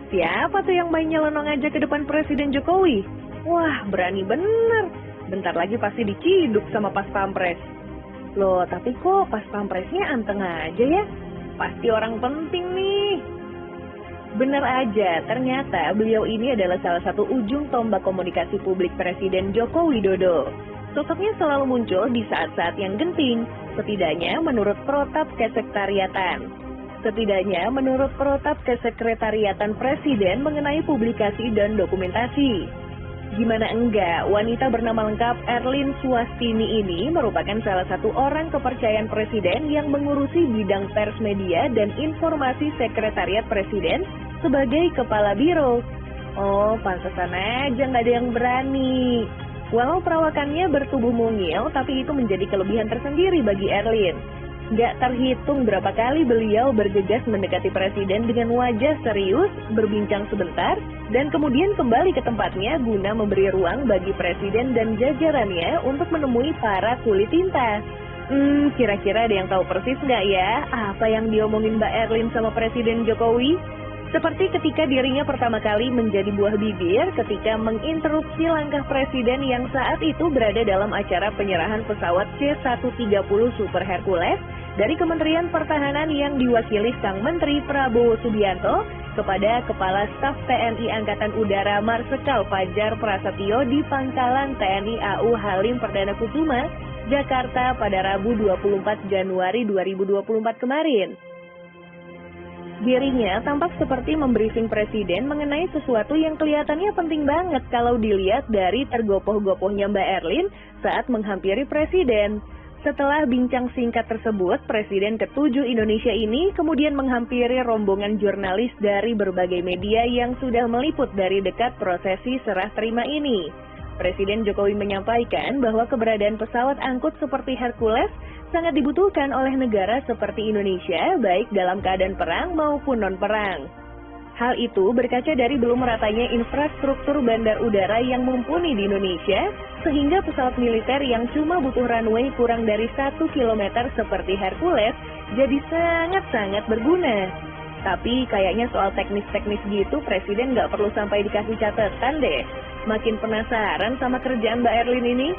Siapa tuh yang main nyelonong aja ke depan Presiden Jokowi? Wah, berani bener. Bentar lagi pasti diciduk sama pas pampres. Loh, tapi kok pas pampresnya anteng aja ya? Pasti orang penting nih. Bener aja, ternyata beliau ini adalah salah satu ujung tombak komunikasi publik Presiden Joko Widodo. Sosoknya selalu muncul di saat-saat yang genting, setidaknya menurut protap kesekretariatan. Kesekretariatan Presiden mengenai publikasi dan dokumentasi. Gimana enggak, wanita bernama lengkap Erlin Swastini ini merupakan salah satu orang kepercayaan Presiden yang mengurusi bidang pers media dan informasi Sekretariat Presiden sebagai Kepala Biro. Oh, pantesan aja nggak ada yang berani. Walau perawakannya bertubuh mungil, tapi itu menjadi kelebihan tersendiri bagi Erlin. Nggak terhitung berapa kali beliau bergegas mendekati Presiden dengan wajah serius, berbincang sebentar, dan kemudian kembali ke tempatnya guna memberi ruang bagi Presiden dan jajarannya untuk menemui para kulit tinta. Kira-kira ada yang tahu persis nggak ya apa yang diomongin Mbak Erlin sama Presiden Jokowi? Seperti ketika dirinya pertama kali menjadi buah bibir ketika menginterupsi langkah Presiden yang saat itu berada dalam acara penyerahan pesawat C-130 Super Hercules dari Kementerian Pertahanan yang diwakili Sang Menteri Prabowo Subianto kepada Kepala Staf TNI Angkatan Udara Marsikal Fajar Prasetyo di Pangkalan TNI AU Halim Perdana Kusuma, Jakarta pada Rabu 24 Januari 2024 kemarin. Dirinya tampak seperti membriefing Presiden mengenai sesuatu yang kelihatannya penting banget kalau dilihat dari tergopoh-gopohnya Mbak Erlin saat menghampiri Presiden. Setelah bincang singkat tersebut, Presiden ke-7 Indonesia ini kemudian menghampiri rombongan jurnalis dari berbagai media yang sudah meliput dari dekat prosesi serah terima ini. Presiden Jokowi menyampaikan bahwa keberadaan pesawat angkut seperti Hercules sangat dibutuhkan oleh negara seperti Indonesia, baik dalam keadaan perang maupun non-perang. Hal itu berkaca dari belum meratanya infrastruktur bandar udara yang mumpuni di Indonesia, sehingga pesawat militer yang cuma butuh runway kurang dari 1 km seperti Hercules jadi sangat-sangat berguna. Tapi kayaknya soal teknis-teknis gitu Presiden nggak perlu sampai dikasih catatan deh. Makin penasaran sama kerjaan Mbak Erlin ini.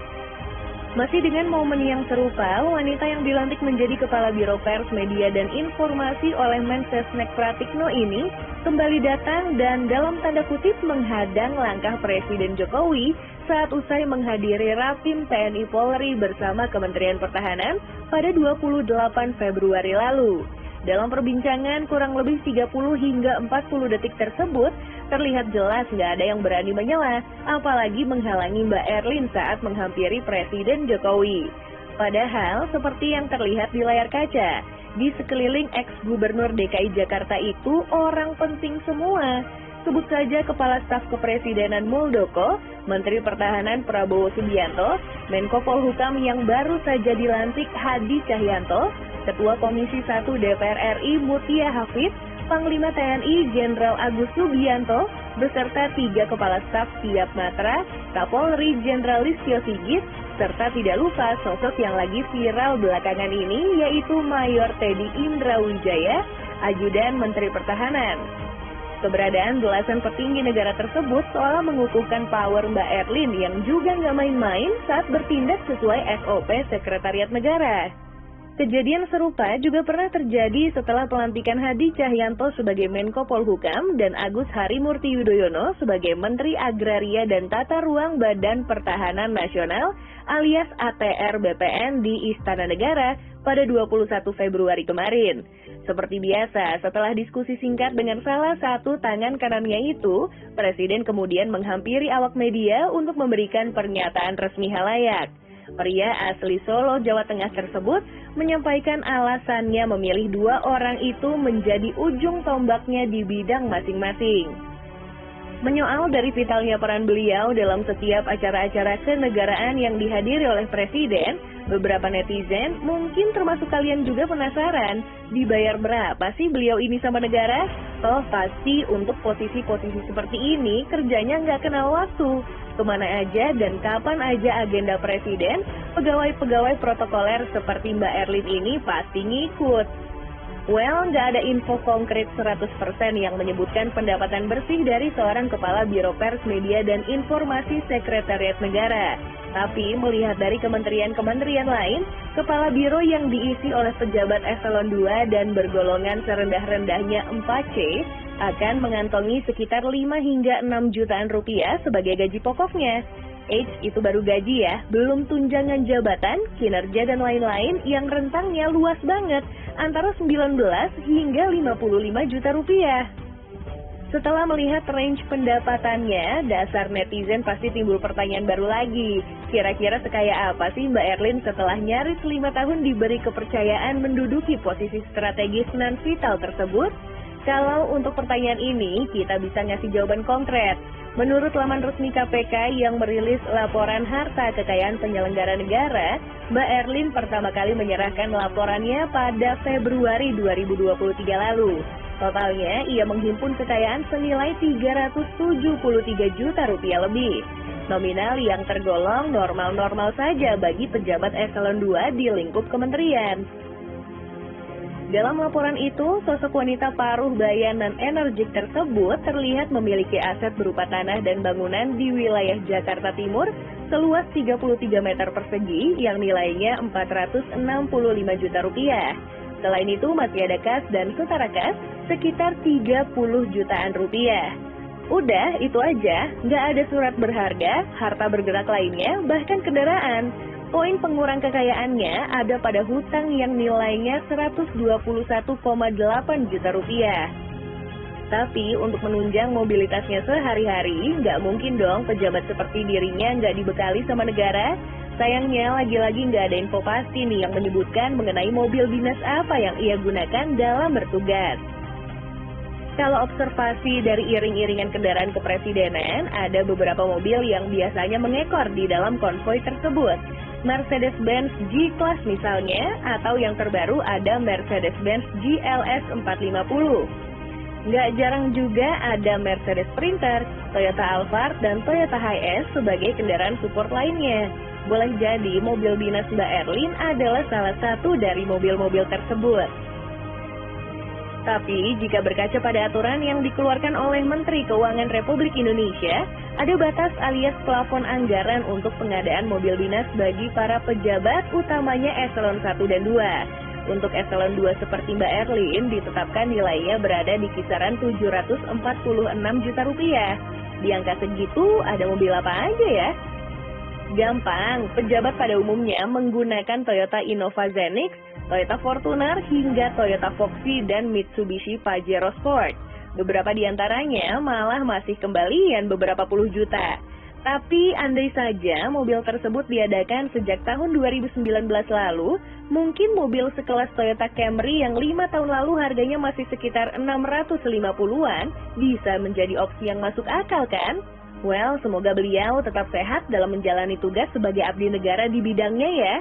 Masih dengan momen yang serupa, wanita yang dilantik menjadi Kepala Biro Pers, Media, dan Informasi oleh Mensesnek Pratikno ini kembali datang dan dalam tanda kutip menghadang langkah Presiden Jokowi saat usai menghadiri Rapim TNI Polri bersama Kementerian Pertahanan pada 28 Februari lalu. Dalam perbincangan kurang lebih 30 hingga 40 detik tersebut, terlihat jelas nggak ada yang berani menyela, apalagi menghalangi Mbak Erlin saat menghampiri Presiden Jokowi. Padahal, seperti yang terlihat di layar kaca, di sekeliling ex-gubernur DKI Jakarta itu orang penting semua. Sebut saja Kepala Staf Kepresidenan Muldoko, Menteri Pertahanan Prabowo Subianto, Menko Polhukam yang baru saja dilantik Hadi Cahyanto, Ketua Komisi 1 DPR RI Mutia Hafid, Panglima TNI Jenderal Agus Subianto, beserta 3 Kepala Staf Siap Matra, Kapolri Jenderal Listio Sigit, serta tidak lupa sosok yang lagi viral belakangan ini yaitu Mayor Teddy Indrawijaya, Ajudan Menteri Pertahanan. Keberadaan belasan petinggi negara tersebut seolah mengukuhkan power Mbak Erlin yang juga nggak main-main saat bertindak sesuai SOP Sekretariat Negara. Kejadian serupa juga pernah terjadi setelah pelantikan Hadi Cahyanto sebagai Menko Polhukam dan Agus Harimurti Yudhoyono sebagai Menteri Agraria dan Tata Ruang Badan Pertahanan Nasional alias ATR BPN di Istana Negara pada 21 Februari kemarin. Seperti biasa, setelah diskusi singkat dengan salah satu tangan kanannya itu, Presiden kemudian menghampiri awak media untuk memberikan pernyataan resmi halayak. Pria asli Solo, Jawa Tengah tersebut menyampaikan alasannya memilih 2 orang itu menjadi ujung tombaknya di bidang masing-masing. Menyoal dari vitalnya peran beliau dalam setiap acara-acara kenegaraan yang dihadiri oleh Presiden, beberapa netizen mungkin termasuk kalian juga penasaran, dibayar berapa sih beliau ini sama negara? Toh pasti untuk posisi-posisi seperti ini kerjanya nggak kenal waktu. Kemana aja dan kapan aja agenda Presiden, pegawai-pegawai protokoler seperti Mbak Erlin ini pasti ngikut. Well, nggak ada info konkret 100% yang menyebutkan pendapatan bersih dari seorang Kepala Biro Pers, Media, dan Informasi Sekretariat Negara. Tapi, melihat dari kementerian-kementerian lain, Kepala Biro yang diisi oleh pejabat eselon 2 dan bergolongan serendah-rendahnya 4C akan mengantongi sekitar 5 hingga 6 jutaan rupiah sebagai gaji pokoknya. Itu baru gaji ya, belum tunjangan jabatan, kinerja, dan lain-lain yang rentangnya luas banget, antara 19 hingga 55 juta rupiah. Setelah melihat range pendapatannya, dasar netizen pasti timbul pertanyaan baru lagi. Kira-kira sekaya apa sih Mbak Erlin setelah nyaris 5 tahun diberi kepercayaan menduduki posisi strategis non vital tersebut? Kalau untuk pertanyaan ini, kita bisa ngasih jawaban konkret. Menurut laman resmi KPK yang merilis laporan harta kekayaan penyelenggara negara, Mbak Erlin pertama kali menyerahkan laporannya pada Februari 2023 lalu. Totalnya, ia menghimpun kekayaan senilai 373 juta rupiah lebih. Nominal yang tergolong normal-normal saja bagi pejabat eselon 2 di lingkup kementerian. Dalam laporan itu, sosok wanita paruh baya dan energik tersebut terlihat memiliki aset berupa tanah dan bangunan di wilayah Jakarta Timur seluas 33 meter persegi yang nilainya 465 juta rupiah. Selain itu, masih ada kas dan setara kas sekitar 30 jutaan rupiah. Udah, itu aja, nggak ada surat berharga, harta bergerak lainnya, bahkan kendaraan. Poin pengurang kekayaannya ada pada hutang yang nilainya 121,8 juta rupiah. Tapi untuk menunjang mobilitasnya sehari-hari, nggak mungkin dong pejabat seperti dirinya nggak dibekali sama negara. Sayangnya lagi-lagi nggak ada info pasti nih yang menyebutkan mengenai mobil dinas apa yang ia gunakan dalam bertugas. Kalau observasi dari iring-iringan kendaraan kepresidenan, ada beberapa mobil yang biasanya mengekor di dalam konvoi tersebut. Mercedes-Benz G-Class misalnya, atau yang terbaru ada Mercedes-Benz GLS 450. Nggak jarang juga ada Mercedes Sprinter, Toyota Alphard, dan Toyota Hiace sebagai kendaraan support lainnya. Boleh jadi mobil dinas Mbak Erlin adalah salah satu dari mobil-mobil tersebut. Tapi, jika berkaca pada aturan yang dikeluarkan oleh Menteri Keuangan Republik Indonesia, ada batas alias plafon anggaran untuk pengadaan mobil dinas bagi para pejabat utamanya eselon 1 dan 2. Untuk eselon 2 seperti Mbak Erlin, ditetapkan nilainya berada di kisaran 746 juta rupiah. Di angka segitu, ada mobil apa aja ya? Gampang, pejabat pada umumnya menggunakan Toyota Innova Zenix, Toyota Fortuner, hingga Toyota Foxy dan Mitsubishi Pajero Sport. Beberapa di antaranya malah masih kembalian beberapa puluh juta. Tapi andai saja mobil tersebut diadakan sejak tahun 2019 lalu, mungkin mobil sekelas Toyota Camry yang 5 tahun lalu harganya masih sekitar 650-an bisa menjadi opsi yang masuk akal kan? Well, semoga beliau tetap sehat dalam menjalani tugas sebagai abdi negara di bidangnya ya.